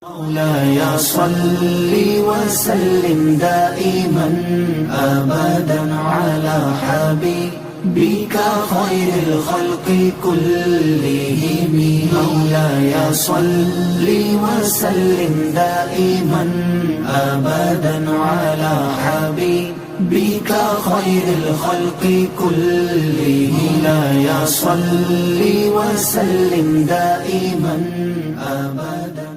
مولاي صل وسلم دائما أبدا على حبيبك خير الخلق كلهم. مولاي صل وسلم دائما أبدا على حبيبك خير الخلق كلهم. مولاي صل وسلم دائما أبدا.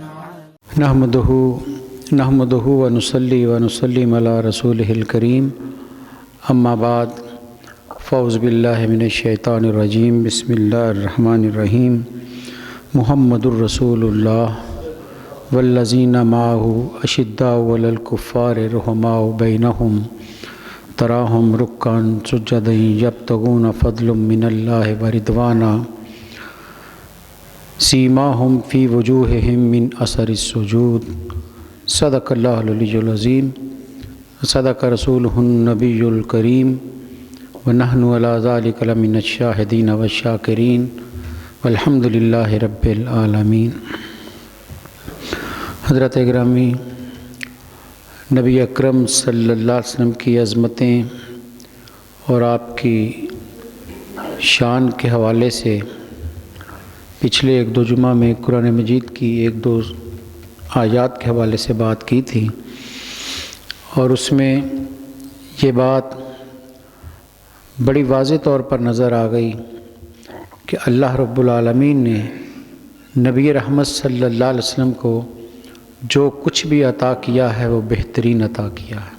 نحمده ونصلي ونسلم على رسوله الكريم. اما بعد فاعوذ باللہ من الشیطان الرجیم. بسم اللہ الرحمن الرحیم. محمد الرسول اللہ والذین معه اشداء علی الکفار رحماء بینہم تراہم رکعا سجدا یبتغون فضلا من اللہ ورضوانا سیماہم فی وجوہہم من اثر السجود. صدق اللہ العلی العظیم. صدق رسولہ النبی الکریم. ونحن علی ذلک لمن الشاہدین والشاکرین والحمد للہ رب العالمین. حضرت گرامی، نبی اکرم صلی اللہ علیہ وسلم کی عظمتیں اور آپ کی شان کے حوالے سے پچھلے ایک دو جمعہ میں قرآن مجید کی ایک دو آیات کے حوالے سے بات کی تھی، اور اس میں یہ بات بڑی واضح طور پر نظر آ گئی کہ اللہ رب العالمین نے نبی رحمت صلی اللہ علیہ وسلم کو جو کچھ بھی عطا کیا ہے وہ بہترین عطا کیا ہے.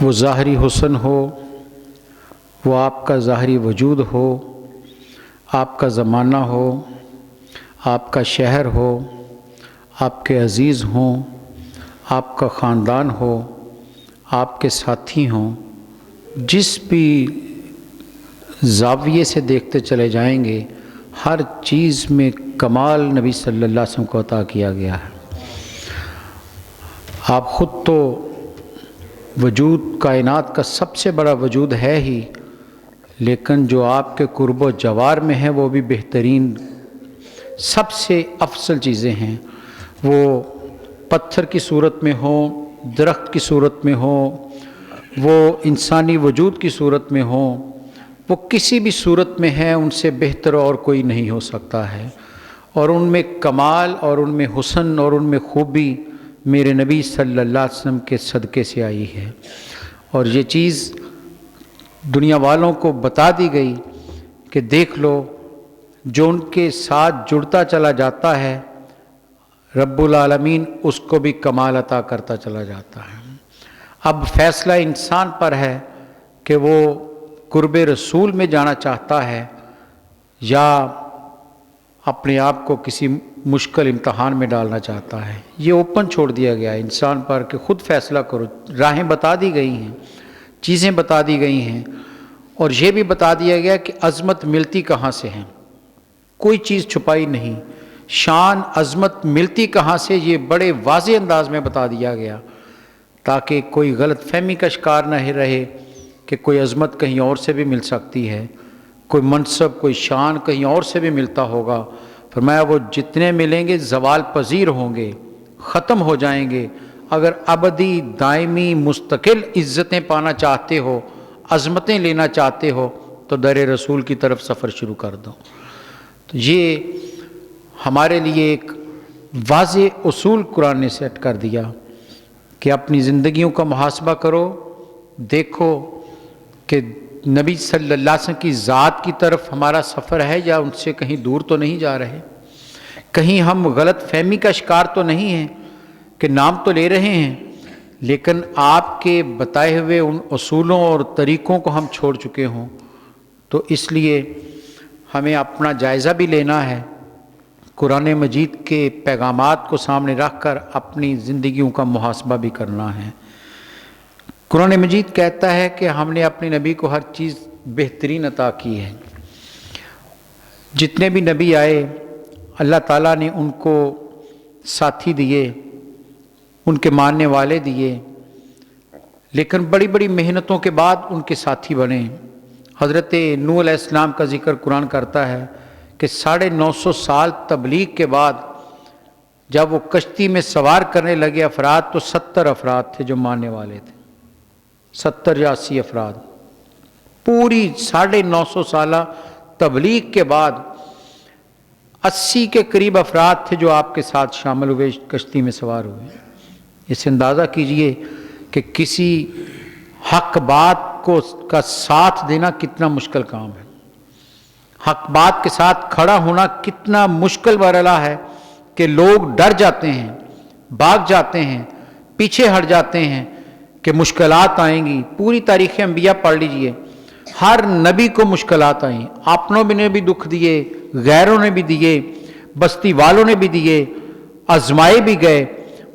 وہ ظاہری حسن ہو، وہ آپ کا ظاہری وجود ہو، آپ کا زمانہ ہو، آپ کا شہر ہو، آپ کے عزیز ہوں، آپ کا خاندان ہو، آپ کے ساتھی ہوں، جس بھی زاویے سے دیکھتے چلے جائیں گے ہر چیز میں کمال نبی صلی اللہ علیہ وسلم کو عطا کیا گیا ہے. آپ خود تو وجود کائنات کا سب سے بڑا وجود ہے ہی، لیکن جو آپ کے قرب و جوار میں ہے وہ بھی بہترین سب سے افضل چیزیں ہیں. وہ پتھر کی صورت میں ہوں، درخت کی صورت میں ہوں، وہ انسانی وجود کی صورت میں ہوں، وہ کسی بھی صورت میں ہے، ان سے بہتر اور کوئی نہیں ہو سکتا ہے. اور ان میں کمال اور ان میں حسن اور ان میں خوبی میرے نبی صلی اللہ علیہ وسلم کے صدقے سے آئی ہے. اور یہ چیز دنیا والوں کو بتا دی گئی کہ دیکھ لو، جو ان کے ساتھ جڑتا چلا جاتا ہے رب العالمین اس کو بھی کمال عطا کرتا چلا جاتا ہے. اب فیصلہ انسان پر ہے کہ وہ قرب رسول میں جانا چاہتا ہے یا اپنے آپ کو کسی مشکل امتحان میں ڈالنا چاہتا ہے. یہ اوپن چھوڑ دیا گیا ہے انسان پر کہ خود فیصلہ کرو. راہیں بتا دی گئی ہیں، چیزیں بتا دی گئی ہیں، اور یہ بھی بتا دیا گیا کہ عظمت ملتی کہاں سے ہے. کوئی چیز چھپائی نہیں. شان عظمت ملتی کہاں سے یہ بڑے واضح انداز میں بتا دیا گیا، تاکہ کوئی غلط فہمی کا شکار نہ رہے کہ کوئی عظمت کہیں اور سے بھی مل سکتی ہے، کوئی منصب کوئی شان کہیں اور سے بھی ملتا ہوگا. فرمایا وہ جتنے ملیں گے زوال پذیر ہوں گے، ختم ہو جائیں گے. اگر ابدی دائمی مستقل عزتیں پانا چاہتے ہو، عظمتیں لینا چاہتے ہو، تو در رسول کی طرف سفر شروع کر دو. تو یہ ہمارے لیے ایک واضح اصول قرآن نے سیٹ کر دیا کہ اپنی زندگیوں کا محاسبہ کرو، دیکھو کہ نبی صلی اللہ علیہ وسلم کی ذات کی طرف ہمارا سفر ہے یا ان سے کہیں دور تو نہیں جا رہے، کہیں ہم غلط فہمی کا شکار تو نہیں ہیں کہ نام تو لے رہے ہیں لیکن آپ کے بتائے ہوئے ان اصولوں اور طریقوں کو ہم چھوڑ چکے ہوں. تو اس لیے ہمیں اپنا جائزہ بھی لینا ہے، قرآن مجید کے پیغامات کو سامنے رکھ کر اپنی زندگیوں کا محاسبہ بھی کرنا ہے. قرآن مجید کہتا ہے کہ ہم نے اپنے نبی کو ہر چیز بہترین عطا کی ہے. جتنے بھی نبی آئے اللہ تعالیٰ نے ان کو ساتھی دیے، ان کے ماننے والے دیے، لیکن بڑی بڑی محنتوں کے بعد ان کے ساتھی بنے. حضرت نوح علیہ السلام کا ذکر قرآن کرتا ہے کہ 950 سال تبلیغ کے بعد جب وہ کشتی میں سوار کرنے لگے افراد تو 70 افراد تھے جو ماننے والے تھے، 70 یا 80 افراد. پوری 950 سالہ تبلیغ کے بعد 80 کے قریب افراد تھے جو آپ کے ساتھ شامل ہوئے، کشتی میں سوار ہوئے. اس سے اندازہ کیجئے کہ کسی حق بات کا ساتھ دینا کتنا مشکل کام ہے، حق بات کے ساتھ کھڑا ہونا کتنا مشکل مرحلہ ہے کہ لوگ ڈر جاتے ہیں، بھاگ جاتے ہیں، پیچھے ہٹ جاتے ہیں کہ مشکلات آئیں گی. پوری تاریخ انبیاء پڑھ لیجئے، ہر نبی کو مشکلات آئیں، اپنوں نے بھی دکھ دیے، غیروں نے بھی دیے، بستی والوں نے بھی دیے، آزمائے بھی گئے.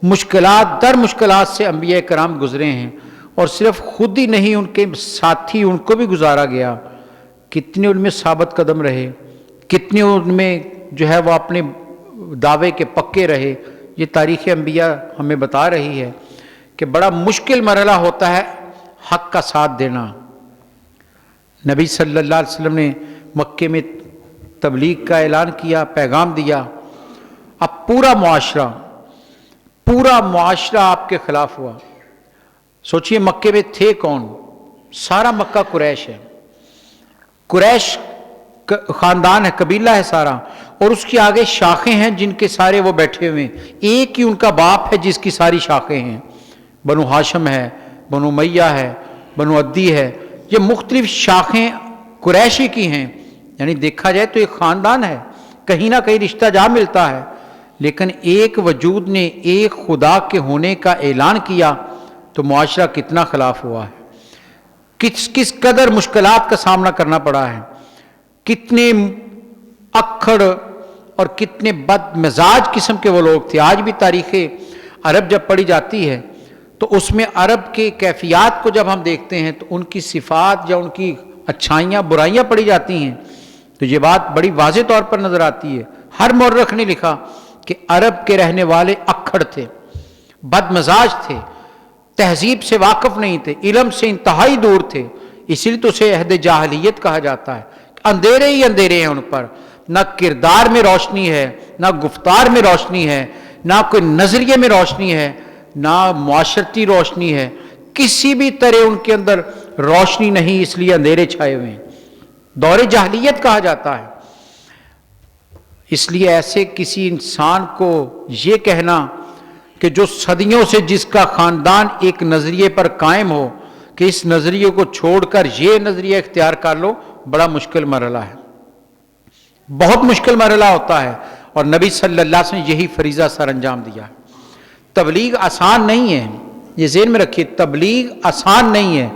مشکلات در مشکلات سے انبیاء کرام گزرے ہیں، اور صرف خود ہی نہیں ان کے ساتھی ان کو بھی گزارا گیا. کتنے ان میں ثابت قدم رہے، کتنے ان میں جو ہے وہ اپنے دعوے کے پکے رہے. یہ تاریخ انبیاء ہمیں بتا رہی ہے کہ بڑا مشکل مرحلہ ہوتا ہے حق کا ساتھ دینا. نبی صلی اللہ علیہ وسلم نے مکے میں تبلیغ کا اعلان کیا، پیغام دیا. اب پورا معاشرہ آپ کے خلاف ہوا. سوچئے مکے میں تھے کون؟ سارا مکہ قریش ہے، قریش خاندان ہے، قبیلہ ہے سارا، اور اس کی آگے شاخیں ہیں جن کے سارے وہ بیٹھے ہوئے ہیں. ایک ہی ان کا باپ ہے جس کی ساری شاخیں ہیں. بنو ہاشم ہے، بنو امیہ ہے، بنو عدی ہے. یہ مختلف شاخیں قریشی کی ہیں. یعنی دیکھا جائے تو ایک خاندان ہے، کہیں نہ کہیں رشتہ جا ملتا ہے. لیکن ایک وجود نے ایک خدا کے ہونے کا اعلان کیا تو معاشرہ کتنا خلاف ہوا ہے، کس قدر مشکلات کا سامنا کرنا پڑا ہے، کتنے اکھڑ اور کتنے بد مزاج قسم کے وہ لوگ تھے. آج بھی تاریخ عرب جب پڑھی جاتی ہے تو اس میں عرب کے کیفیات کو جب ہم دیکھتے ہیں تو ان کی صفات یا ان کی اچھائیاں برائیاں پڑھی جاتی ہیں تو یہ بات بڑی واضح طور پر نظر آتی ہے. ہر مورخ نے لکھا کہ عرب کے رہنے والے اکھڑ تھے، بد مزاج تھے، تہذیب سے واقف نہیں تھے، علم سے انتہائی دور تھے. اسی لیے تو اسے عہد جاہلیت کہا جاتا ہے. اندھیرے ہی اندھیرے ہیں ان پر، نہ کردار میں روشنی ہے، نہ گفتار میں روشنی ہے، نہ کوئی نظریے میں روشنی ہے، نہ معاشرتی روشنی ہے. کسی بھی طرح ان کے اندر روشنی نہیں، اس لیے اندھیرے چھائے ہوئے ہیں. دور جاہلیت کہا جاتا ہے. اس لیے ایسے کسی انسان کو یہ کہنا کہ جو صدیوں سے جس کا خاندان ایک نظریے پر قائم ہو کہ اس نظریے کو چھوڑ کر یہ نظریہ اختیار کر لو، بڑا مشکل مرحلہ ہے، بہت مشکل مرحلہ ہوتا ہے. اور نبی صلی اللہ علیہ وسلم نے یہی فریضہ سر انجام دیا. تبلیغ آسان نہیں ہے، یہ ذہن میں رکھیے، تبلیغ آسان نہیں ہے.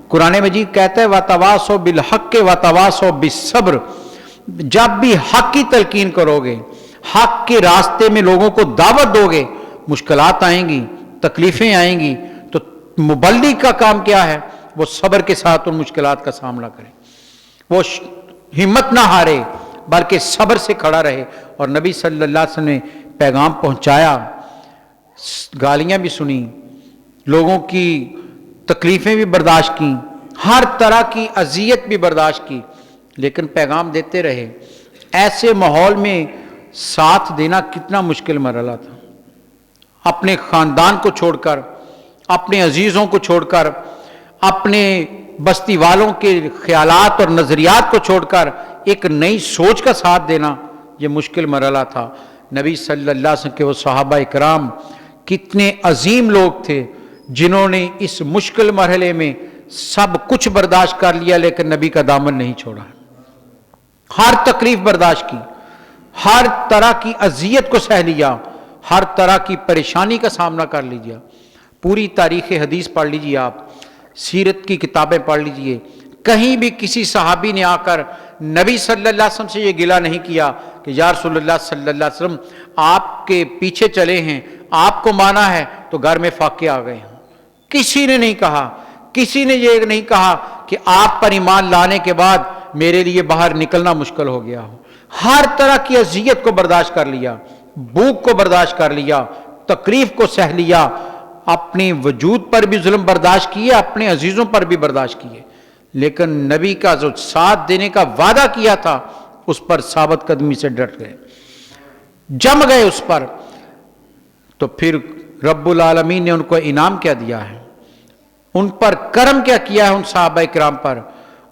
قرآن مجید کہتا ہے وَتَوَاصَوْا بِالْحَقِّ وَتَوَاصَوْا بِالصَّبْرِ. جب بھی حق کی تلقین کرو گے، حق کے راستے میں لوگوں کو دعوت دو گے، مشکلات آئیں گی، تکلیفیں آئیں گی، تو مبلغ کا کام کیا ہے؟ وہ صبر کے ساتھ ان مشکلات کا سامنا کرے، وہ ہمت نہ ہارے بلکہ صبر سے کھڑا رہے. اور نبی صلی اللہ علیہ وسلم نے پیغام پہنچایا، گالیاں بھی سنی، لوگوں کی تکلیفیں بھی برداشت کی، ہر طرح کی اذیت بھی برداشت کی، لیکن پیغام دیتے رہے. ایسے ماحول میں ساتھ دینا کتنا مشکل مرحلہ تھا. اپنے خاندان کو چھوڑ کر، اپنے عزیزوں کو چھوڑ کر، اپنے بستی والوں کے خیالات اور نظریات کو چھوڑ کر ایک نئی سوچ کا ساتھ دینا یہ مشکل مرحلہ تھا. نبی صلی اللہ علیہ وسلم کے وہ صحابہ اکرام کتنے عظیم لوگ تھے جنہوں نے اس مشکل مرحلے میں سب کچھ برداشت کر لیا لیکن نبی کا دامن نہیں چھوڑا. ہر تکلیف برداشت کی، ہر طرح کی اذیت کو سہ لیا، ہر طرح کی پریشانی کا سامنا کر لیجیے. پوری تاریخ حدیث پڑھ لیجیے، آپ سیرت کی کتابیں پڑھ لیجیے، کہیں بھی کسی صحابی نے آ کر نبی صلی اللہ علیہ وسلم سے یہ گلہ نہیں کیا کہ یا رسول اللہ صلی اللہ علیہ وسلم آپ کے پیچھے چلے ہیں، آپ کو مانا ہے تو گھر میں فاقے آ گئے ہیں. کسی نے نہیں کہا، کسی نے یہ نہیں کہا کہ آپ پر ایمان لانے کے بعد میرے لیے باہر نکلنا مشکل ہو گیا ہو. ہر طرح کی اذیت کو برداشت کر لیا، بھوک کو برداشت کر لیا، تکلیف کو سہ لیا، اپنے وجود پر بھی ظلم برداشت کیے، اپنے عزیزوں پر بھی برداشت کیے، لیکن نبی کا جو ساتھ دینے کا وعدہ کیا تھا اس پر ثابت قدمی سے ڈٹ گئے، جم گئے اس پر. تو پھر رب العالمین نے ان کو انعام کیا دیا ہے، ان پر کرم کیا کیا ہے ان صحابہ کرام پر.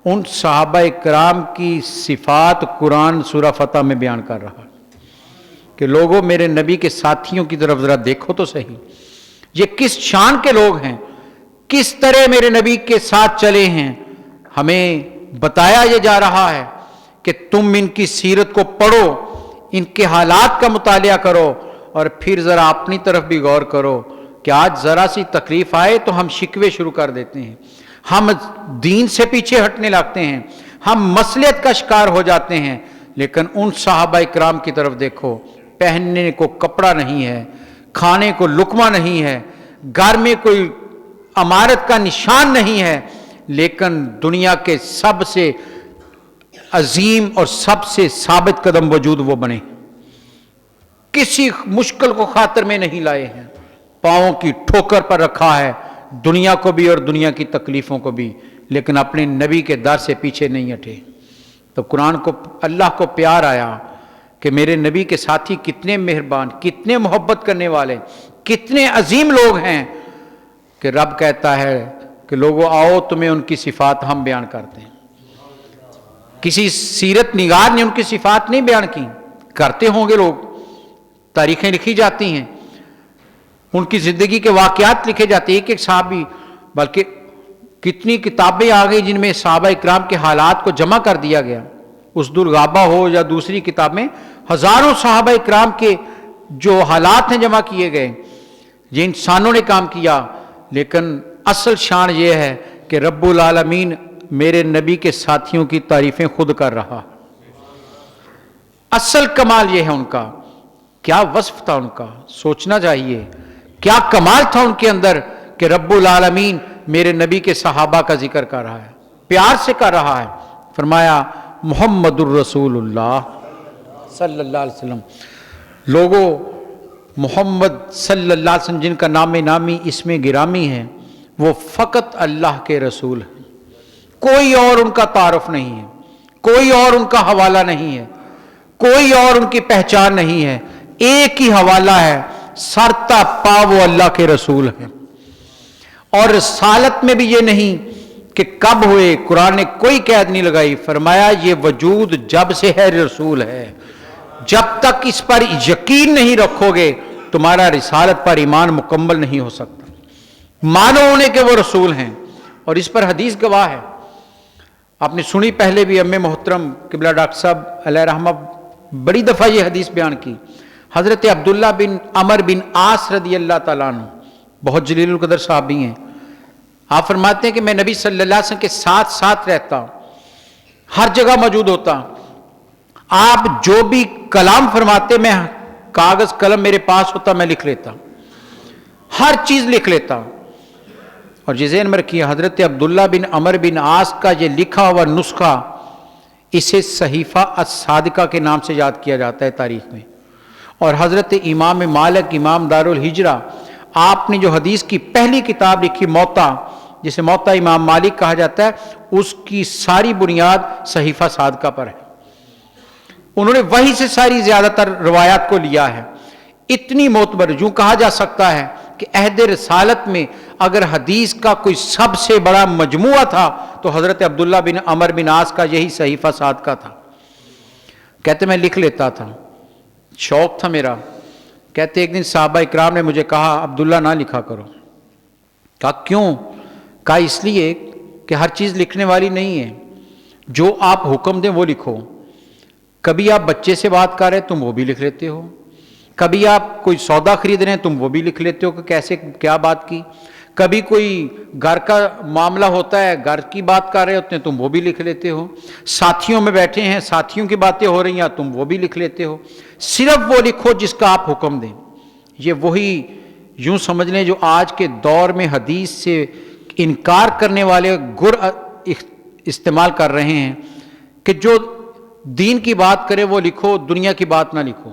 ان صحابہ کرام کی صفات قرآن سورہ فتح میں بیان کر رہا کہ لوگوں میرے نبی کے ساتھیوں کی طرف ذرا دیکھو تو صحیح، یہ کس شان کے لوگ ہیں، کس طرح میرے نبی کے ساتھ چلے ہیں. ہمیں بتایا یہ جا رہا ہے کہ تم ان کی سیرت کو پڑھو، ان کے حالات کا مطالعہ کرو، اور پھر ذرا اپنی طرف بھی غور کرو کہ آج ذرا سی تکلیف آئے تو ہم شکوے شروع کر دیتے ہیں، ہم دین سے پیچھے ہٹنے لگتے ہیں، ہم مصلحت کا شکار ہو جاتے ہیں. لیکن ان صحابہ کرام کی طرف دیکھو، پہننے کو کپڑا نہیں ہے، کھانے کو لقمہ نہیں ہے، گھر میں کوئی عمارت کا نشان نہیں ہے، لیکن دنیا کے سب سے عظیم اور سب سے ثابت قدم وجود وہ بنے، کسی مشکل کو خاطر میں نہیں لائے ہیں، پاؤں کی ٹھوکر پر رکھا ہے دنیا کو بھی اور دنیا کی تکلیفوں کو بھی، لیکن اپنے نبی کے در سے پیچھے نہیں ہٹے. تو قرآن کو اللہ کو پیار آیا کہ میرے نبی کے ساتھی کتنے مہربان، کتنے محبت کرنے والے، کتنے عظیم لوگ ہیں، کہ رب کہتا ہے کہ لوگوں آؤ تمہیں ان کی صفات ہم بیان کرتے ہیں. کسی سیرت نگار نے ان کی صفات نہیں بیان کی، کرتے ہوں گے لوگ، تاریخیں لکھی جاتی ہیں، ان کی زندگی کے واقعات لکھے جاتے ہیں، ایک ایک صحابی، بلکہ کتنی کتابیں آ گئی جن میں صحابہ اکرام کے حالات کو جمع کر دیا گیا. اسد الغابہ ہو یا دوسری کتاب میں ہزاروں صحابہ اکرام کے جو حالات ہیں جمع کیے گئے، یہ انسانوں نے کام کیا. لیکن اصل شان یہ ہے کہ رب العالمین میرے نبی کے ساتھیوں کی تعریفیں خود کر رہا. اصل کمال یہ ہے ان کا، کیا وصف تھا ان کا، سوچنا چاہیے کیا کمال تھا ان کے اندر کہ رب العالمین میرے نبی کے صحابہ کا ذکر کر رہا ہے، پیار سے کر رہا ہے. فرمایا محمد الرسول اللہ صلی اللہ علیہ وسلم. لوگوں محمد صلی اللہ علیہ وسلم جن کا نام نامی اسم گرامی ہے، وہ فقط اللہ کے رسول ہیں، کوئی اور ان کا تعارف نہیں ہے، کوئی اور ان کا حوالہ نہیں ہے، کوئی اور ان کی پہچان نہیں ہے، ایک ہی حوالہ ہے، سرتا پا وہ اللہ کے رسول ہیں. اور رسالت میں بھی یہ نہیں کہ کب ہوئے، قرآن نے کوئی قید نہیں لگائی. فرمایا یہ وجود جب سے ہے رسول ہے، جب تک اس پر یقین نہیں رکھو گے تمہارا رسالت پر ایمان مکمل نہیں ہو سکتا. مانو انہیں کہ وہ رسول ہیں. اور اس پر حدیث گواہ ہے، آپ نے سنی پہلے بھی، ام محترم قبلہ ڈاکٹر صاحب علیہ رحمہ بڑی دفعہ یہ حدیث بیان کی. حضرت عبداللہ بن عمر بن عاص رضی اللہ تعالیٰ عنہ بہت جلیل القدر صحابی ہیں. آپ فرماتے ہیں کہ میں نبی صلی اللہ علیہ وسلم کے ساتھ ساتھ رہتا، ہر جگہ موجود ہوتا، آپ جو بھی کلام فرماتے میں کاغذ قلم میرے پاس ہوتا، میں لکھ لیتا، ہر چیز لکھ لیتا. اور یہ ذہن میں رکھیے حضرت عبداللہ بن عمر بن عاص کا یہ لکھا ہوا نسخہ اسے صحیفہ الصادقہ کے نام سے یاد کیا جاتا ہے تاریخ میں. اور حضرت امام مالک امام دار الہجرہ، آپ نے جو حدیث کی پہلی کتاب لکھی موطا، جسے موطا امام مالک کہا جاتا ہے، اس کی ساری بنیاد صحیفہ صادقہ پر ہے. انہوں نے وہی سے ساری زیادہ تر روایات کو لیا ہے. اتنی معتبر، یوں کہا جا سکتا ہے کہ عہد رسالت میں اگر حدیث کا کوئی سب سے بڑا مجموعہ تھا تو حضرت عبداللہ بن عمر بن عاص کا یہی صحیفہ صادقہ تھا. کہتے میں لکھ لیتا تھا، شوق تھا میرا. کہتے ایک دن صحابہ اکرام نے مجھے کہا عبداللہ نہ لکھا کرو. کہا کیوں؟ کہا اس لیے کہ ہر چیز لکھنے والی نہیں ہے، جو آپ حکم دیں وہ لکھو. کبھی آپ بچے سے بات کر رہے تم وہ بھی لکھ لیتے ہو، کبھی آپ کوئی سودا خرید رہے ہیں تم وہ بھی لکھ لیتے ہو کہ کیسے کیا بات کی، کبھی کوئی گھر کا معاملہ ہوتا ہے گھر کی بات کر رہے ہوتے ہیں تم وہ بھی لکھ لیتے ہو، ساتھیوں میں بیٹھے ہیں ساتھیوں کی باتیں ہو رہی ہیں تم وہ بھی لکھ لیتے ہو. صرف وہ لکھو جس کا آپ حکم دیں. یہ وہی یوں سمجھ لیں جو آج کے دور میں حدیث سے انکار کرنے والے گر استعمال کر رہے ہیں کہ جو دین کی بات کرے وہ لکھو، دنیا کی بات نہ لکھو.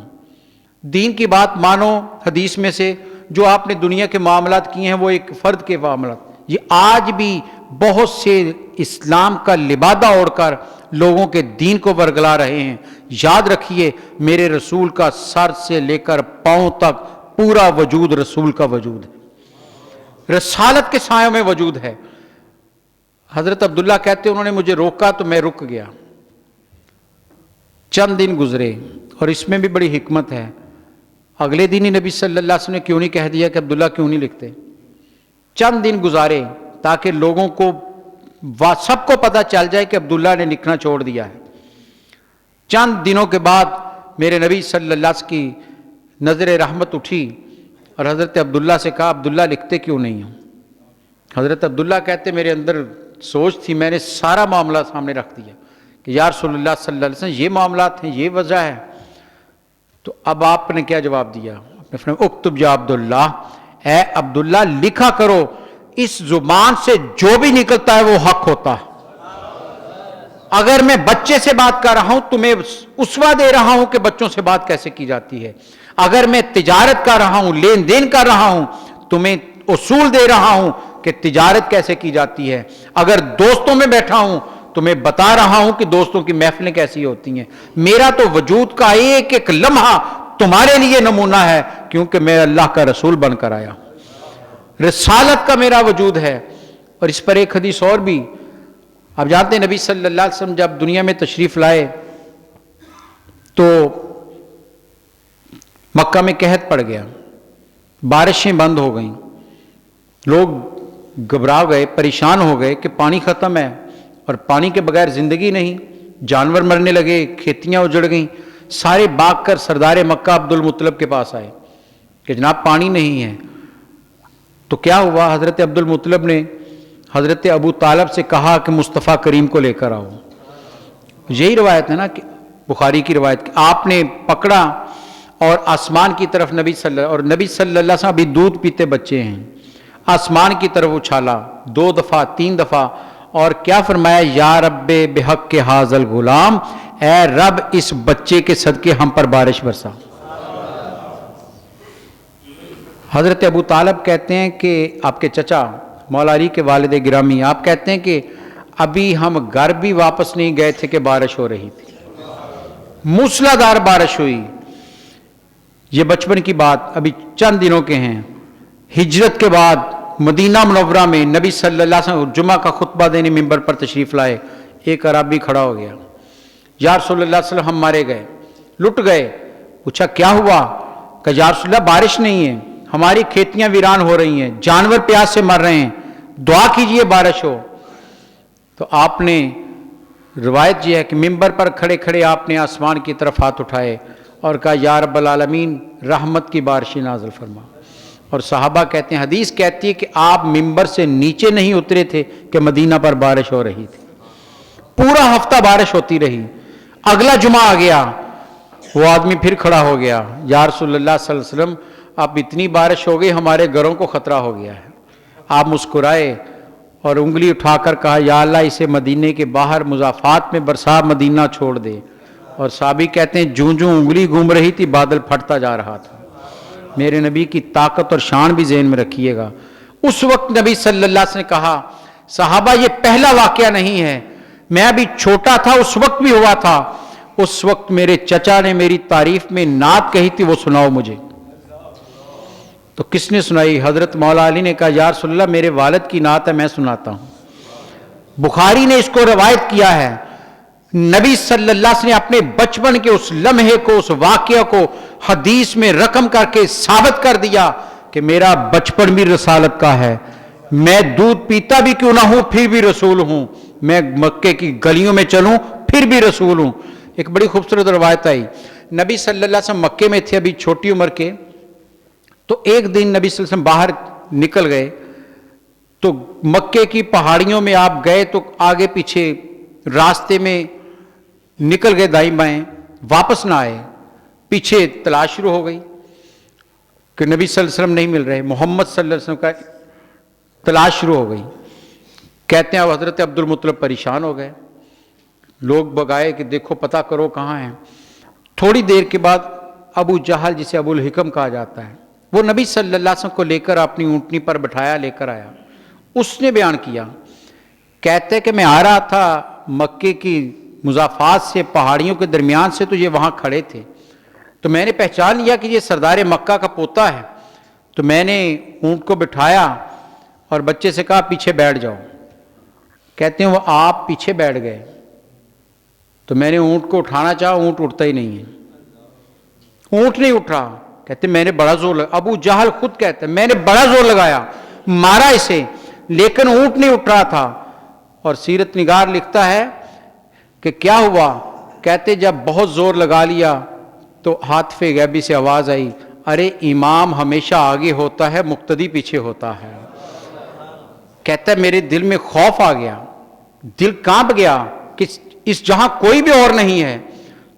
دین کی بات مانو حدیث میں سے، جو آپ نے دنیا کے معاملات کیے ہیں وہ ایک فرد کے معاملات. یہ آج بھی بہت سے اسلام کا لبادہ اوڑھ کر لوگوں کے دین کو ورگلا رہے ہیں. یاد رکھیے میرے رسول کا سر سے لے کر پاؤں تک پورا وجود رسول کا وجود ہے، رسالت کے سایوں میں وجود ہے۔ حضرت عبداللہ کہتے ہیں انہوں نے مجھے روکا تو میں رک گیا، چند دن گزرے، اور اس میں بھی بڑی حکمت ہے۔ اگلے دن ہی نبی صلی اللہ علیہ وسلم نے کیوں نہیں کہہ دیا کہ عبداللہ کیوں نہیں لکھتے؟ چند دن گزارے تاکہ لوگوں کو سب کو پتہ چل جائے کہ عبداللہ نے لکھنا چھوڑ دیا ہے۔ چند دنوں کے بعد میرے نبی صلی اللہ علیہ وسلم کی نظر رحمت اٹھی اور حضرت عبداللہ سے کہا عبداللہ لکھتے کیوں نہیں ہوں؟ حضرت عبداللہ کہتے میرے اندر سوچ تھی، میں نے سارا معاملہ سامنے رکھ دیا کہ یا رسول اللہ صلی اللہ علیہ وسلم یہ معاملات ہیں، یہ وجہ ہے۔ تو اب آپ نے کیا جواب دیا؟ آپ نے فرمایا اکتب یا عبداللہ، اے عبداللہ لکھا کرو، اس زبان سے جو بھی نکلتا ہے وہ حق ہوتا ہے۔ اگر میں بچے سے بات کر رہا ہوں تمہیں اسوہ دے رہا ہوں کہ بچوں سے بات کیسے کی جاتی ہے، اگر میں تجارت کر رہا ہوں، لین دین کر رہا ہوں، تمہیں اصول دے رہا ہوں کہ تجارت کیسے کی جاتی ہے، اگر دوستوں میں بیٹھا ہوں تو میں بتا رہا ہوں کہ دوستوں کی محفلیں کیسی ہوتی ہیں۔ میرا تو وجود کا ایک ایک لمحہ تمہارے لیے نمونہ ہے، کیونکہ میں اللہ کا رسول بن کر آیا ہوں، رسالت کا میرا وجود ہے۔ اور اس پر ایک حدیث اور بھی، آپ جانتے ہیں نبی صلی اللہ علیہ وسلم جب دنیا میں تشریف لائے تو مکہ میں قحط پڑ گیا، بارشیں بند ہو گئیں، لوگ گھبرا گئے، پریشان ہو گئے کہ پانی ختم ہے اور پانی کے بغیر زندگی نہیں، جانور مرنے لگے، کھیتیاں اجڑ گئیں۔ سارے بھاگ کر سردار مکہ عبد المطلب کے پاس آئے کہ جناب پانی نہیں ہے۔ تو کیا ہوا؟ حضرت عبد المطلب نے حضرت ابو طالب سے کہا کہ مصطفیٰ کریم کو لے کر آؤ۔ یہی روایت ہے نا کہ بخاری کی روایت کہ آپ نے پکڑا اور آسمان کی طرف نبی صلی اللہ علیہ وسلم ابھی دودھ پیتے بچے ہیں، آسمان کی طرف اچھالا 2 دفعہ 3 دفعہ، اور کیا فرمایا؟ یا رب بحق کے حاضل غلام، اے رب اس بچے کے صدقے ہم پر بارش برسا۔ حضرت ابو طالب کہتے ہیں کہ آپ کے چچا مولا علی کے والد گرامی، آپ کہتے ہیں کہ ابھی ہم گھر بھی واپس نہیں گئے تھے کہ بارش ہو رہی تھی، موسلادھار بارش ہوئی۔ یہ بچپن کی بات ابھی چند دنوں کے ہیں۔ ہجرت کے بعد مدینہ منورہ میں نبی صلی اللہ علیہ وسلم جمعہ کا خطبہ دینے ممبر پر تشریف لائے، ایک عربی کھڑا ہو گیا، یا رسول اللہ صلی اللہ علیہ وسلم ہم مارے گئے، لٹ گئے۔ پوچھا کیا ہوا؟ کہ یا رسول اللہ بارش نہیں ہے، ہماری کھیتیاں ویران ہو رہی ہیں، جانور پیاس سے مر رہے ہیں، دعا کیجئے بارش ہو۔ تو آپ نے روایت یہ ہے کہ ممبر پر کھڑے کھڑے آپ نے آسمان کی طرف ہاتھ اٹھائے اور کہا یا رب العالمین رحمت کی بارشیں نازل فرما۔ اور صحابہ کہتے ہیں، حدیث کہتی ہے کہ آپ ممبر سے نیچے نہیں اترے تھے کہ مدینہ پر بارش ہو رہی تھی، پورا ہفتہ بارش ہوتی رہی۔ اگلا جمعہ آ گیا، وہ آدمی پھر کھڑا ہو گیا، یا رسول اللہ صلی اللہ علیہ وسلم اب اتنی بارش ہو گئی ہمارے گھروں کو خطرہ ہو گیا ہے۔ آپ مسکرائے اور انگلی اٹھا کر کہا یا اللہ اسے مدینے کے باہر مضافات میں برسا، مدینہ چھوڑ دے۔ اور صحابی کہتے ہیں جوں جوں انگلی گھوم رہی تھی بادل پھٹتا جا رہا تھا۔ میرے نبی کی طاقت اور شان بھی ذہن میں رکھیے گا۔ اس وقت نبی صلی اللہ علیہ وسلم نے کہا صحابہ یہ پہلا واقعہ نہیں ہے، میں ابھی چھوٹا تھا اس وقت بھی ہوا تھا، اس وقت میرے چچا نے میری تعریف میں نعت کہی تھی، وہ سناؤ مجھے۔ تو کس نے سنائی؟ حضرت مولا علی نے کہا یا رسول اللہ میرے والد کی نعت ہے، میں سناتا ہوں۔ بخاری نے اس کو روایت کیا ہے، نبی صلی اللہ علیہ وسلم نے اپنے بچپن کے اس لمحے کو، اس واقعہ کو حدیث میں رقم کر کے ثابت کر دیا کہ میرا بچپن بھی رسالت کا ہے، میں دودھ پیتا بھی کیوں نہ ہوں پھر بھی رسول ہوں، میں مکے کی گلیوں میں چلوں پھر بھی رسول ہوں۔ ایک بڑی خوبصورت روایت آئی، نبی صلی اللہ علیہ وسلم مکے میں تھے ابھی چھوٹی عمر کے، تو ایک دن نبی صلی اللہ علیہ وسلم باہر نکل گئے، تو مکے کی پہاڑیوں میں آپ گئے تو آگے پیچھے راستے میں نکل گئے دائیں بائیں، واپس نہ آئے، پیچھے تلاش شروع ہو گئی کہ نبی صلی اللہ علیہ وسلم نہیں مل رہے، محمد صلی اللہ علیہ وسلم کا تلاش شروع ہو گئی۔ کہتے ہیں حضرت عبد المطلب پریشان ہو گئے، لوگ بگائے کہ دیکھو پتہ کرو کہاں ہیں۔ تھوڑی دیر کے بعد ابو جہل جسے ابو الحکم کہا جاتا ہے، وہ نبی صلی اللہ علیہ وسلم کو لے کر اپنی اونٹنی پر بٹھایا لے کر آیا۔ اس نے بیان کیا، کہتے کہ میں آ رہا تھا مکے کی مضافات سے، پہاڑیوں کے درمیان سے، تو یہ وہاں کھڑے تھے، تو میں نے پہچان لیا کہ یہ سردار مکہ کا پوتا ہے، تو میں نے اونٹ کو بٹھایا اور بچے سے کہا پیچھے بیٹھ جاؤ. کہتے ہیں وہ آپ پیچھے بیٹھ گئے. تو میں نے اونٹ کو اٹھانا چاہا، اونٹ اٹھتا ہی نہیں ہے، اونٹ نہیں اٹھ رہا. کہتے میں نے بڑا زور لگا، ابو جہل خود کہتے میں نے بڑا زور لگایا، مارا اسے، لیکن اونٹ نہیں اٹھ رہا تھا. اور سیرت نگار لکھتا ہے کہ کیا ہوا، کہتے جب بہت زور لگا لیا تو ہاتف غیبی سے آواز آئی، ارے امام ہمیشہ آگے ہوتا ہے، مقتدی پیچھے ہوتا ہے. کہتا ہے میرے دل میں خوف آ گیا، دل کانپ گیا کہ اس جہاں کوئی بھی اور نہیں ہے.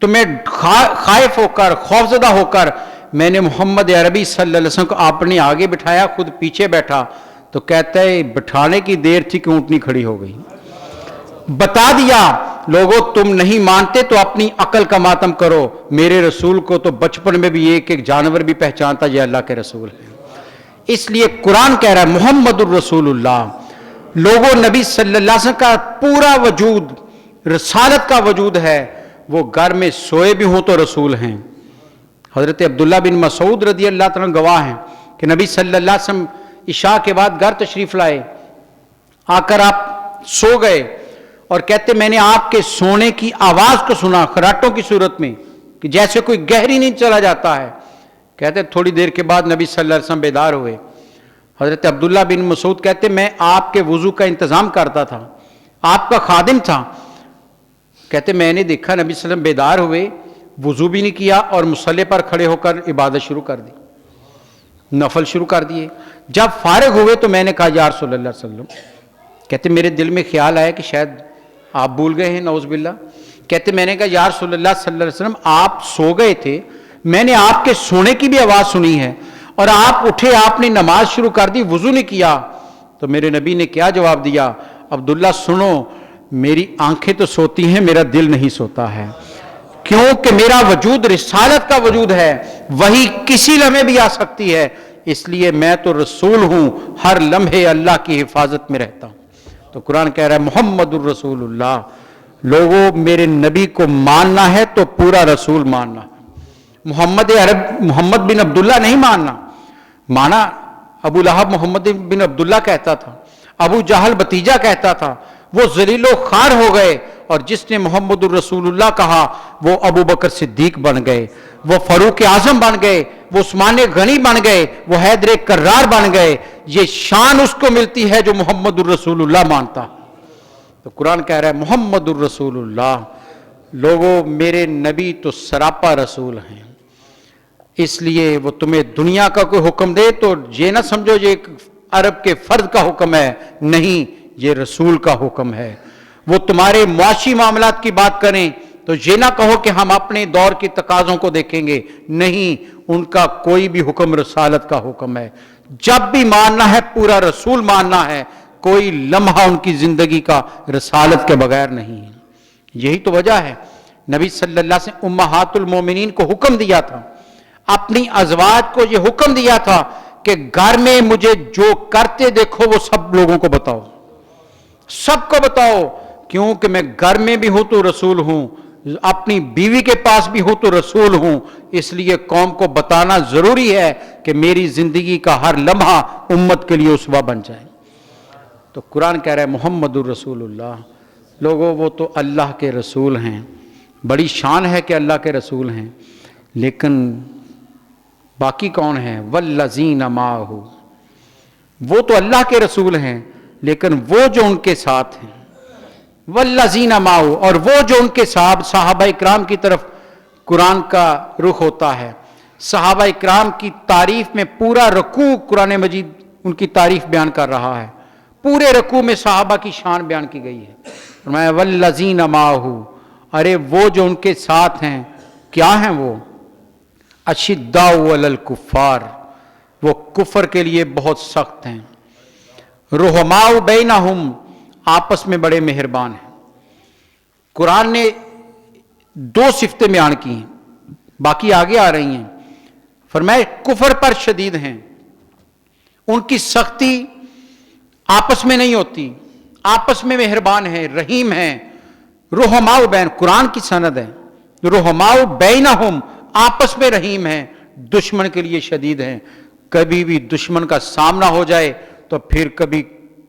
تو میں خائف ہو کر، خوفزدہ ہو کر میں نے محمد عربی صلی اللہ علیہ وسلم کو اپنے آگے بٹھایا، خود پیچھے بیٹھا. تو کہتا ہے بٹھانے کی دیر تھی کہ اونٹنی کھڑی ہو گئی. بتا دیا لوگوں تم نہیں مانتے تو اپنی عقل کا ماتم کرو، میرے رسول کو تو بچپن میں بھی ایک جانور بھی پہچانتا یہ اللہ کے رسول ہے. اس لیے قرآن کہہ رہا ہے محمد الرسول اللہ. لوگوں نبی صلی اللہ علیہ وسلم کا پورا وجود رسالت کا وجود ہے، وہ گھر میں سوئے بھی ہوں تو رسول ہیں. حضرت عبداللہ بن مسعود رضی اللہ تعالیٰ گواہ ہیں کہ نبی صلی اللہ علیہ وسلم عشاء کے بعد گھر تشریف لائے، آ کر آپ سو گئے اور کہتے میں نے آپ کے سونے کی آواز کو سنا خراٹوں کی صورت میں کہ جیسے کوئی گہری نیند چلا جاتا ہے. کہتے تھوڑی دیر کے بعد نبی صلی اللہ علیہ وسلم بیدار ہوئے. حضرت عبداللہ بن مسعود کہتے میں آپ کے وضو کا انتظام کرتا تھا، آپ کا خادم تھا. کہتے میں نے دیکھا نبی صلی اللہ علیہ وسلم بیدار ہوئے، وضو بھی نہیں کیا اور مصلی پر کھڑے ہو کر عبادت شروع کر دی، نفل شروع کر دیے. جب فارغ ہوئے تو میں نے کہا یا رسول اللہ صلی اللہ علیہ وسلم، کہتے میرے دل میں خیال آیا کہ شاید آپ بھول گئے ہیں، نعوذ باللہ. کہتے میں نے کہا یا رسول اللہ صلی اللہ علیہ وسلم آپ سو گئے تھے، میں نے آپ کے سونے کی بھی آواز سنی ہے اور آپ اٹھے، آپ نے نماز شروع کر دی، وضو نہیں کیا. تو میرے نبی نے کیا جواب دیا، عبداللہ سنو میری آنکھیں تو سوتی ہیں، میرا دل نہیں سوتا ہے، کیونکہ میرا وجود رسالت کا وجود ہے، وہی کسی لمحے بھی آ سکتی ہے، اس لیے میں تو رسول ہوں، ہر لمحے اللہ کی حفاظت میں رہتا ہوں. تو قرآن کہہ رہا ہے محمد الرسول اللہ. لوگوں میرے نبی کو ماننا ہے تو پورا رسول ماننا. محمد بن عبداللہ نہیں ماننا. مانا ابو لہب محمد بن عبداللہ کہتا تھا، ابو جہل بتیجا کہتا تھا، وہ ذلیل و خوار ہو گئے. اور جس نے محمد الرسول اللہ کہا وہ ابو بکر صدیق بن گئے، وہ فاروق اعظم بن گئے، وہ عثمان غنی بن گئے، وہ حیدر کرار بن گئے. یہ شان اس کو ملتی ہے جو محمد الرسول اللہ مانتا. تو قرآن کہہ رہا ہے محمد الرسول اللہ. لوگوں میرے نبی تو سراپا رسول ہیں، اس لیے وہ تمہیں دنیا کا کوئی حکم دے تو یہ نہ سمجھو یہ ایک عرب کے فرد کا حکم ہے، نہیں، یہ رسول کا حکم ہے. وہ تمہارے معاشی معاملات کی بات کریں تو یہ نہ کہو کہ ہم اپنے دور کی تقاضوں کو دیکھیں گے، نہیں، ان کا کوئی بھی حکم رسالت کا حکم ہے. جب بھی ماننا ہے پورا رسول ماننا ہے، کوئی لمحہ ان کی زندگی کا رسالت کے بغیر نہیں ہے. یہی تو وجہ ہے نبی صلی اللہ علیہ وسلم امہات المومنین کو حکم دیا تھا، اپنی ازواج کو یہ حکم دیا تھا کہ گھر میں مجھے جو کرتے دیکھو وہ سب لوگوں کو بتاؤ، سب کو بتاؤ، کیونکہ میں گھر میں بھی ہوں تو رسول ہوں، اپنی بیوی کے پاس بھی ہوں تو رسول ہوں. اس لیے قوم کو بتانا ضروری ہے کہ میری زندگی کا ہر لمحہ امت کے لیے اسوہ بن جائے. تو قرآن کہہ رہا ہے محمد الرسول اللہ. لوگوں وہ تو اللہ کے رسول ہیں، بڑی شان ہے کہ اللہ کے رسول ہیں، لیکن باقی کون ہیں؟ والذین معہ، وہ تو اللہ کے رسول ہیں لیکن وہ جو ان کے ساتھ ہیں، والذین معہ، اور وہ جو ان کے ساتھ. صحابہ اکرام کی طرف قرآن کا رخ ہوتا ہے. صحابہ اکرام کی تعریف میں پورا رکوع قرآن مجید ان کی تعریف بیان کر رہا ہے، پورے رکوع میں صحابہ کی شان بیان کی گئی ہے. فرمایا والذین معہ، ارے وہ جو ان کے ساتھ ہیں کیا ہیں وہ؟ اشداء علی الکفار، وہ کفر کے لیے بہت سخت ہیں. رحماء بینہم، آپس میں بڑے مہربان ہیں. قرآن نے دو صفتیں بیان کی ہیں، باقی آگے آ رہی ہیں. فرمایا کفر پر شدید ہیں، ان کی سختی آپس میں نہیں ہوتی، آپس میں مہربان ہیں، رحیم ہیں. رحماء بین، قرآن کی سند ہے، رحماء بینہم، آپس میں رحیم ہیں، دشمن کے لیے شدید ہیں. کبھی بھی دشمن کا سامنا ہو جائے تو پھر کبھی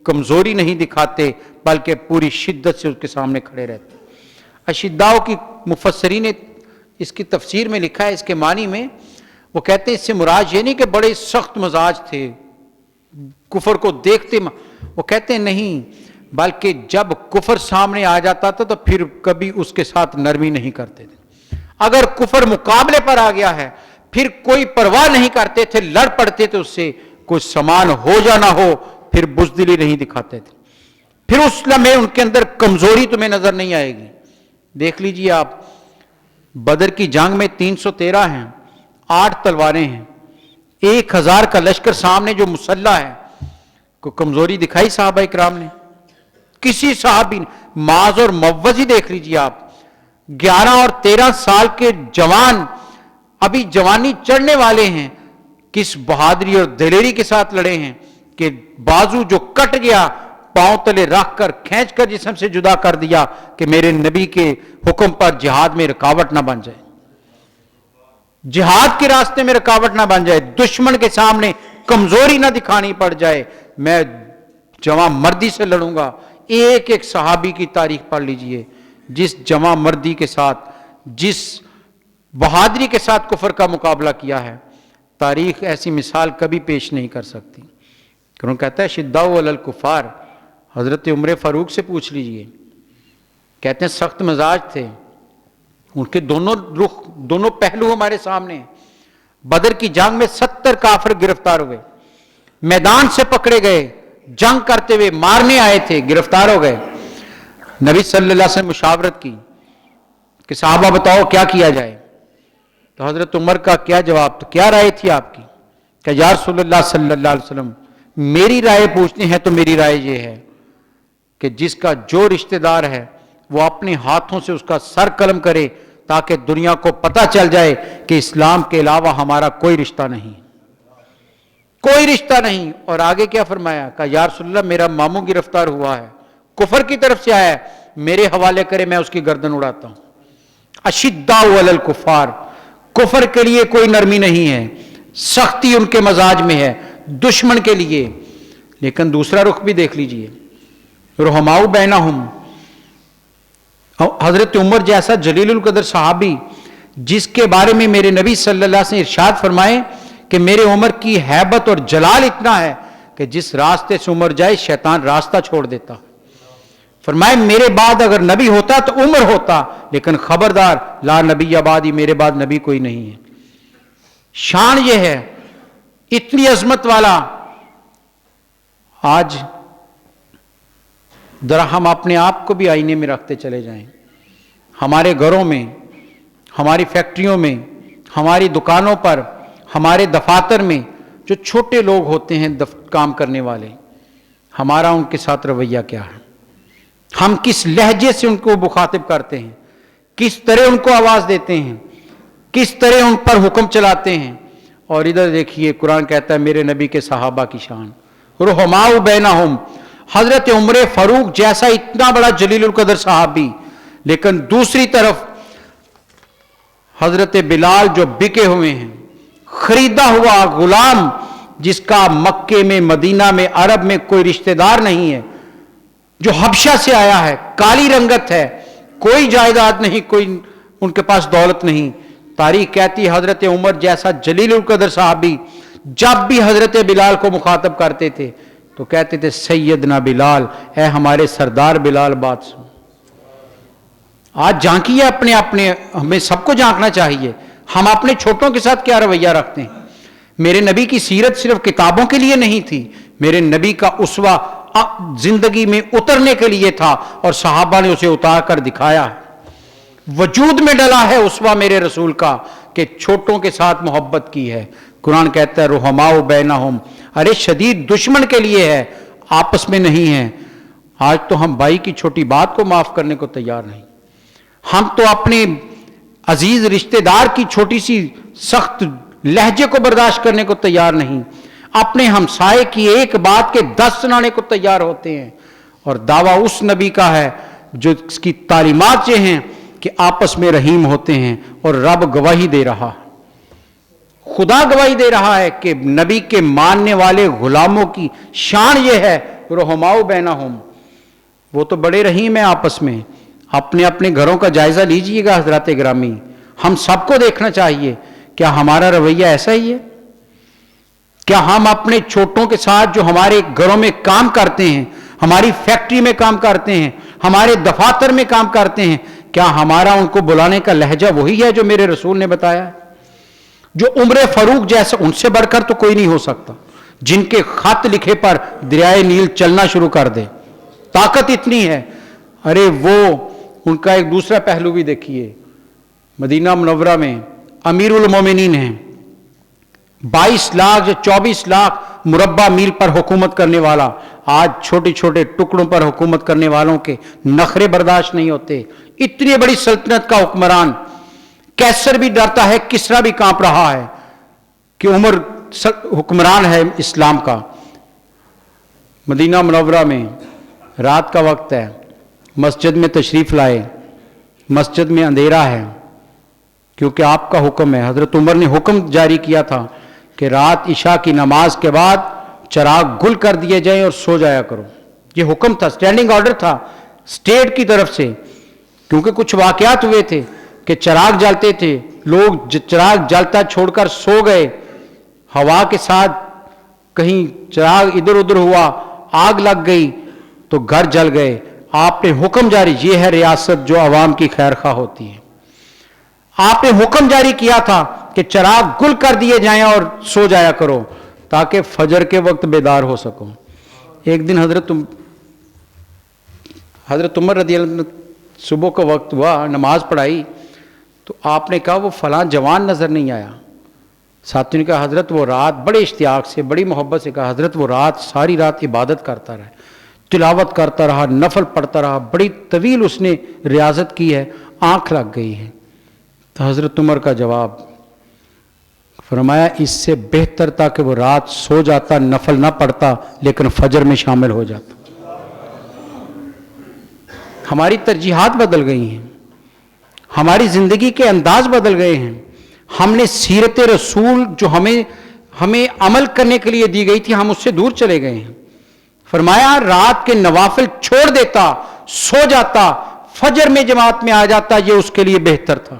کمزوری نہیں دکھاتے بلکہ پوری شدت سے اس کے سامنے کھڑے رہتے. اشداء کی مفسرین نے اس کی تفسیر میں لکھا ہے، اس کے معنی میں وہ کہتے ہیں اس سے مراد یہ نہیں کہ بڑے سخت مزاج تھے، کفر کو دیکھتے وہ کہتے ہیں نہیں، بلکہ جب کفر سامنے آ جاتا تھا تو پھر کبھی اس کے ساتھ نرمی نہیں کرتے تھے. اگر کفر مقابلے پر آ گیا ہے پھر کوئی پرواہ نہیں کرتے تھے، لڑ پڑتے تھے اس سے، کوئی سامان ہو یا نہ ہو، پھر بزدلی نہیں دکھاتے تھے. پھر اس لمحے ان کے اندر کمزوری تمہیں نظر نہیں آئے گی. دیکھ لیجئے آپ، بدر کی جنگ میں 313 ہیں، 8 تلواریں ہیں، 1000 کا لشکر سامنے جو مسلح ہے، کوئی کمزوری دکھائی صحابہ اکرام نے؟ کسی صحابی نے. معاذ اور موز ہی دیکھ لیجئے آپ، 11 اور 13 سال کے جوان ابھی جوانی چڑھنے والے ہیں، کس بہادری اور دلیری کے ساتھ لڑے ہیں کہ بازو جو کٹ گیا پاؤں تلے رکھ کر کھینچ کر جسم سے جدا کر دیا کہ میرے نبی کے حکم پر جہاد میں رکاوٹ نہ بن جائے، جہاد کے راستے میں رکاوٹ نہ بن جائے، دشمن کے سامنے کمزوری نہ دکھانی پڑ جائے، میں جوان مردی سے لڑوں گا. ایک ایک صحابی کی تاریخ پڑھ لیجئے، جس جوان مردی کے ساتھ، جس بہادری کے ساتھ کفر کا مقابلہ کیا ہے، تاریخ ایسی مثال کبھی پیش نہیں کر سکتی. کیوں کہتا ہے شداء علی الکفار؟ حضرت عمر فاروق سے پوچھ لیجئے، کہتے ہیں سخت مزاج تھے، ان کے دونوں رخ، دونوں پہلو ہمارے سامنے ہیں. بدر کی جنگ میں 70 کافر گرفتار ہوئے، میدان سے پکڑے گئے، جنگ کرتے ہوئے مارنے آئے تھے، گرفتار ہو گئے. نبی صلی اللہ علیہ وسلم مشاورت کی کہ صحابہ بتاؤ کیا کیا جائے. تو حضرت عمر کا کیا جواب، تو کیا رائے تھی آپ کی؟ کہ یا رسول اللہ صلی اللہ علیہ وسلم، میری رائے پوچھنی ہے تو میری رائے یہ ہے کہ جس کا جو رشتہ دار ہے وہ اپنے ہاتھوں سے اس کا سر قلم کرے تاکہ دنیا کو پتہ چل جائے کہ اسلام کے علاوہ ہمارا کوئی رشتہ نہیں، کوئی رشتہ نہیں. اور آگے کیا فرمایا؟ کہ یا رسول اللہ میرا ماموں گرفتار ہوا ہے، کفر کی طرف سے آیا ہے، میرے حوالے کرے، میں اس کی گردن اڑاتا ہوں. اشداء علی الکفار، کفر کے لیے کوئی نرمی نہیں ہے، سختی ان کے مزاج میں ہے دشمن کے لیے. لیکن دوسرا رخ بھی دیکھ لیجئے، رحماء بینہم. حضرت عمر جیسا جلیل القدر صحابی، جس کے بارے میں میرے نبی صلی اللہ علیہ وسلم ارشاد فرمائے کہ میرے عمر کی ہیبت اور جلال اتنا ہے کہ جس راستے سے عمر جائے شیطان راستہ چھوڑ دیتا. فرمائے میرے بعد اگر نبی ہوتا تو عمر ہوتا، لیکن خبردار لا نبی بعدی، میرے بعد نبی کوئی نہیں ہے. شان یہ ہے، اتنی عظمت والا. آج ذرا ہم اپنے آپ کو بھی آئینے میں رکھتے چلے جائیں. ہمارے گھروں میں، ہماری فیکٹریوں میں، ہماری دکانوں پر، ہمارے دفاتر میں جو چھوٹے لوگ ہوتے ہیں کام کرنے والے، ہمارا ان کے ساتھ رویہ کیا ہے؟ ہم کس لہجے سے ان کو مخاطب کرتے ہیں، کس طرح ان کو آواز دیتے ہیں، کس طرح ان پر حکم چلاتے ہیں. اور ادھر دیکھیے قرآن کہتا ہے میرے نبی کے صحابہ کی شان، رحماء بینہم. حضرت عمر فاروق جیسا اتنا بڑا جلیل القدر صحابی، لیکن دوسری طرف حضرت بلال جو بکے ہوئے ہیں، خریدا ہوا غلام، جس کا مکے میں، مدینہ میں، عرب میں کوئی رشتہ دار نہیں ہے، جو حبشہ سے آیا ہے، کالی رنگت ہے، کوئی جائیداد نہیں، کوئی ان کے پاس دولت نہیں. تاریخ کہتی ہے حضرت عمر جیسا جلیل القدر صحابی جب بھی حضرت بلال کو مخاطب کرتے تھے تو کہتے تھے سیدنا بلال، اے ہمارے سردار بلال بات سن. آج جھانکیے اپنے اپنے، ہمیں سب کو جھانکنا چاہیے ہم اپنے چھوٹوں کے ساتھ کیا رویہ رکھتے ہیں. میرے نبی کی سیرت صرف کتابوں کے لیے نہیں تھی، میرے نبی کا اسوہ زندگی میں اترنے کے لیے تھا، اور صحابہ نے اسے اتار کر دکھایا ہے. وجود میں ڈلا ہے اسوہ میرے رسول کا کہ چھوٹوں کے ساتھ محبت کی ہے. قرآن کہتا ہے رحماء بینہم. ارے شدید دشمن کے لیے ہے، آپس میں نہیں ہے. آج تو ہم بھائی کی چھوٹی بات کو معاف کرنے کو تیار نہیں. ہم تو اپنے عزیز رشتہ دار کی چھوٹی سی سخت لہجے کو برداشت کرنے کو تیار نہیں. اپنے ہمسائے کی ایک بات کے 10 سنانے کو تیار ہوتے ہیں. اور دعویٰ اس نبی کا ہے جو اس کی تعلیمات یہ ہیں کہ آپس میں رحیم ہوتے ہیں، اور رب گواہی دے رہا ہے، خدا گواہی دے رہا ہے کہ نبی کے ماننے والے غلاموں کی شان یہ ہے رحماؤ بینہم، وہ تو بڑے رحیم ہیں آپس میں۔ اپنے اپنے گھروں کا جائزہ لیجئے گا حضرات گرامی، ہم سب کو دیکھنا چاہیے کیا ہمارا رویہ ایسا ہی ہے؟ کیا ہم اپنے چھوٹوں کے ساتھ جو ہمارے گھروں میں کام کرتے ہیں، ہماری فیکٹری میں کام کرتے ہیں، ہمارے دفاتر میں کام کرتے ہیں، کیا ہمارا ان کو بلانے کا لہجہ وہی ہے جو میرے رسول نے بتایا ہے؟ جو عمر فاروق جیسا، ان سے بڑھ کر تو کوئی نہیں ہو سکتا، جن کے خط لکھے پر دریائے نیل چلنا شروع کر دے، طاقت اتنی ہے۔ ارے وہ ان کا ایک دوسرا پہلو بھی دیکھیے، مدینہ منورہ میں امیر المومنین ہیں، 22 لاکھ یا 24 لاکھ مربع میل پر حکومت کرنے والا، آج چھوٹے چھوٹے ٹکڑوں پر حکومت کرنے والوں کے نخرے برداشت نہیں ہوتے۔ اتنی بڑی سلطنت کا حکمران، کیسر بھی ڈرتا ہے، کسرا بھی کانپ رہا ہے کہ عمر حکمران ہے اسلام کا۔ مدینہ منورہ میں رات کا وقت ہے، مسجد میں تشریف لائے، مسجد میں اندھیرا ہے، کیونکہ آپ کا حکم ہے، حضرت عمر نے حکم جاری کیا تھا کہ رات عشاء کی نماز کے بعد چراغ گل کر دیے جائیں اور سو جایا کرو۔ یہ حکم تھا، سٹینڈنگ آرڈر تھا اسٹیٹ کی طرف سے، کیونکہ کچھ واقعات ہوئے تھے کہ چراغ جلتے تھے، لوگ چراغ جلتا چھوڑ کر سو گئے، ہوا کے ساتھ کہیں چراغ ادھر ادھر ہوا، آگ لگ گئی تو گھر جل گئے۔ آپ نے حکم جاری، یہ ہے ریاست جو عوام کی خیر خواہ ہوتی ہے، آپ نے حکم جاری کیا تھا کہ چراغ گل کر دیے جائیں اور سو جایا کرو تاکہ فجر کے وقت بیدار ہو سکو۔ ایک دن حضرت عمر رضی اللہ عنہ صبح کا وقت ہوا، نماز پڑھائی تو آپ نے کہا وہ فلاں جوان نظر نہیں آیا۔ ساتھیوں نے کہا حضرت وہ رات، بڑے اشتیاق سے بڑی محبت سے کہا حضرت وہ رات ساری رات عبادت کرتا رہا، تلاوت کرتا رہا، نفل پڑھتا رہا، بڑی طویل اس نے ریاضت کی ہے، آنکھ لگ گئی ہے۔ تو حضرت عمر کا جواب فرمایا اس سے بہتر تھا کہ وہ رات سو جاتا، نفل نہ پڑھتا، لیکن فجر میں شامل ہو جاتا۔ ہماری ترجیحات بدل گئی ہیں، ہماری زندگی کے انداز بدل گئے ہیں، ہم نے سیرت رسول جو ہمیں عمل کرنے کے لیے دی گئی تھی، ہم اس سے دور چلے گئے ہیں۔ فرمایا رات کے نوافل چھوڑ دیتا، سو جاتا، فجر میں جماعت میں آ جاتا، یہ اس کے لیے بہتر تھا۔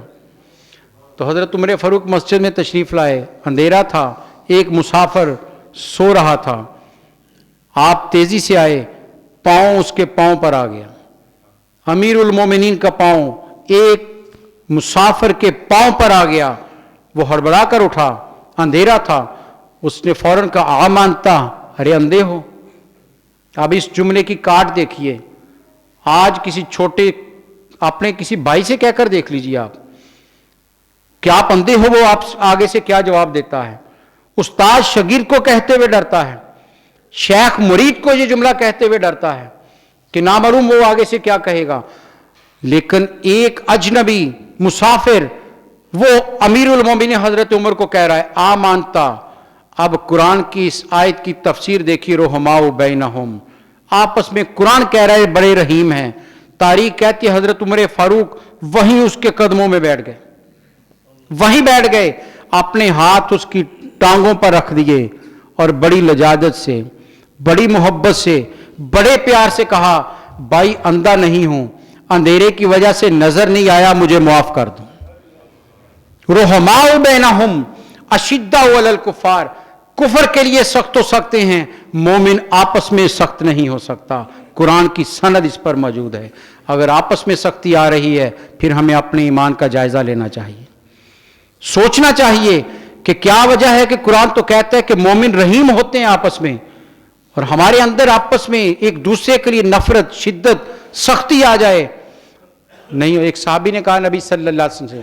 تو حضرت عمر فاروق مسجد میں تشریف لائے، اندھیرا تھا، ایک مسافر سو رہا تھا، آپ تیزی سے آئے، پاؤں اس کے پاؤں پر آ گیا، امیر المومنین کا پاؤں ایک مسافر کے پاؤں پر آ گیا، وہ ہڑبڑا کر اٹھا، اندھیرا تھا، اس نے فوراً کہا آ مانتا، ارے اندھے ہو۔ اب اس جملے کی کاٹ دیکھیے، آج کسی چھوٹے اپنے کسی بھائی سے کہہ کر دیکھ لیجیے آپ کہ آپ اندھے ہو، وہ آپ آگے سے کیا جواب دیتا ہے۔ استاد شاگرد کو کہتے ہوئے ڈرتا ہے، شیخ مرید کو یہ جملہ کہتے ہوئے ڈرتا ہے کہ نامعلوم وہ آگے سے کیا کہے گا، لیکن ایک اجنبی مسافر وہ امیر المومنین حضرت عمر کو کہہ رہا ہے آ مانتا۔ اب قرآن کی اس آیت کی تفسیر دیکھیے، رحماؤ بینہم، آپس میں قرآن کہہ رہا ہے بڑے رحیم ہیں، تاریخ کہتی ہے حضرت عمر فاروق وہیں اس کے قدموں میں بیٹھ گئے، وہیں بیٹھ گئے، اپنے ہاتھ اس کی ٹانگوں پر رکھ دیے اور بڑی لجاجت سے، بڑی محبت سے، بڑے پیار سے کہا بھائی اندھا نہیں ہوں، اندھیرے کی وجہ سے نظر نہیں آیا، مجھے معاف کر دو۔ رحماء بینہم اشداء علی الکفار، کفر کے لیے سخت ہو سکتے ہیں، مومن آپس میں سخت نہیں ہو سکتا۔ قرآن کی سند اس پر موجود ہے۔ اگر آپس میں سختی آ رہی ہے پھر ہمیں اپنے ایمان کا جائزہ لینا چاہیے، سوچنا چاہیے کہ کیا وجہ ہے کہ قرآن تو کہتا ہے کہ مومن رحیم ہوتے ہیں آپس میں، اور ہمارے اندر آپس میں ایک دوسرے کے لیے نفرت، شدت، سختی آ جائے۔ نہیں، ایک صحابی نے کہا نبی صلی اللہ علیہ وسلم سے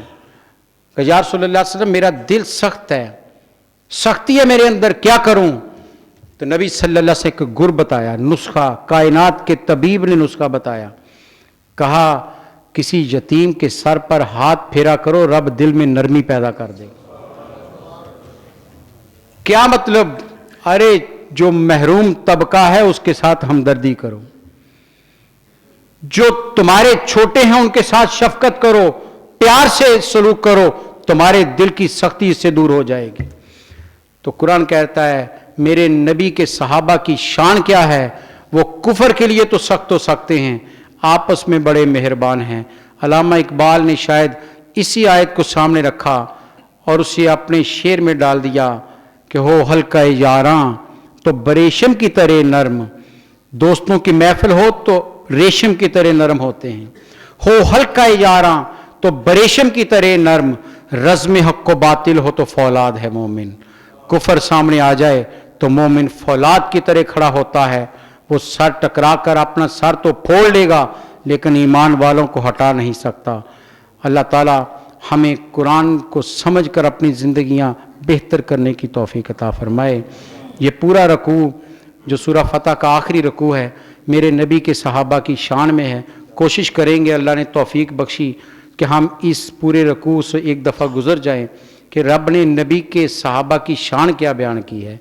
کہ یا رسول اللہ علیہ وسلم میرا دل سخت ہے، سختی ہے میرے اندر، کیا کروں؟ تو نبی صلی اللہ علیہ وسلم کو گر بتایا، نسخہ، کائنات کے طبیب نے نسخہ بتایا، کہا کسی یتیم کے سر پر ہاتھ پھیرا کرو، رب دل میں نرمی پیدا کر دے۔ کیا مطلب؟ ارے جو محروم طبقہ ہے اس کے ساتھ ہمدردی کرو، جو تمہارے چھوٹے ہیں ان کے ساتھ شفقت کرو، پیار سے سلوک کرو، تمہارے دل کی سختی اس سے دور ہو جائے گی۔ تو قرآن کہتا ہے میرے نبی کے صحابہ کی شان کیا ہے، وہ کفر کے لیے تو سخت ہو سکتے ہیں، آپس میں بڑے مہربان ہیں۔ علامہ اقبال نے شاید اسی آیت کو سامنے رکھا اور اسے اپنے شعر میں ڈال دیا کہ ہو حلقہ یاراں تو بریشم کی طرح نرم، دوستوں کی محفل ہو تو ریشم کی طرح نرم ہوتے ہیں، ہو حلقہ یاراں تو بریشم کی طرح نرم، رزم حق و باطل ہو تو فولاد ہے مومن۔ کفر سامنے آ جائے تو مومن فولاد کی طرح کھڑا ہوتا ہے، وہ سر ٹکرا کر اپنا سر تو پھوڑ لے گا لیکن ایمان والوں کو ہٹا نہیں سکتا۔ اللہ تعالی ہمیں قرآن کو سمجھ کر اپنی زندگیاں بہتر کرنے کی توفیق عطا فرمائے۔ یہ پورا رکوع جو سورہ فتح کا آخری رکوع ہے میرے نبی کے صحابہ کی شان میں ہے۔ کوشش کریں گے، اللہ نے توفیق بخشی کہ ہم اس پورے رکوع سے ایک دفعہ گزر جائیں کہ رب نے نبی کے صحابہ کی شان کیا بیان کی ہے،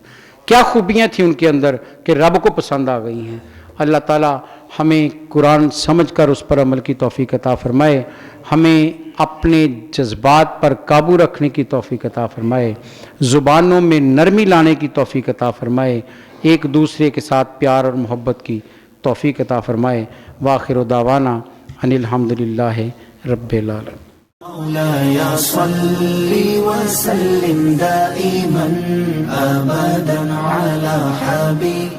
کیا خوبیاں تھیں ان کے اندر کہ رب کو پسند آ گئی ہیں۔ اللہ تعالی ہمیں قرآن سمجھ کر اس پر عمل کی توفیق عطا فرمائے، ہمیں اپنے جذبات پر قابو رکھنے کی توفیق عطا فرمائے، زبانوں میں نرمی لانے کی توفیق عطا فرمائے، ایک دوسرے کے ساتھ پیار اور محبت کی توفیق عطا فرمائے۔ وآخر دعوانا ان الحمدللہ رب العالمین۔ مولاي صل وسلم دائما أبدا على حبيبك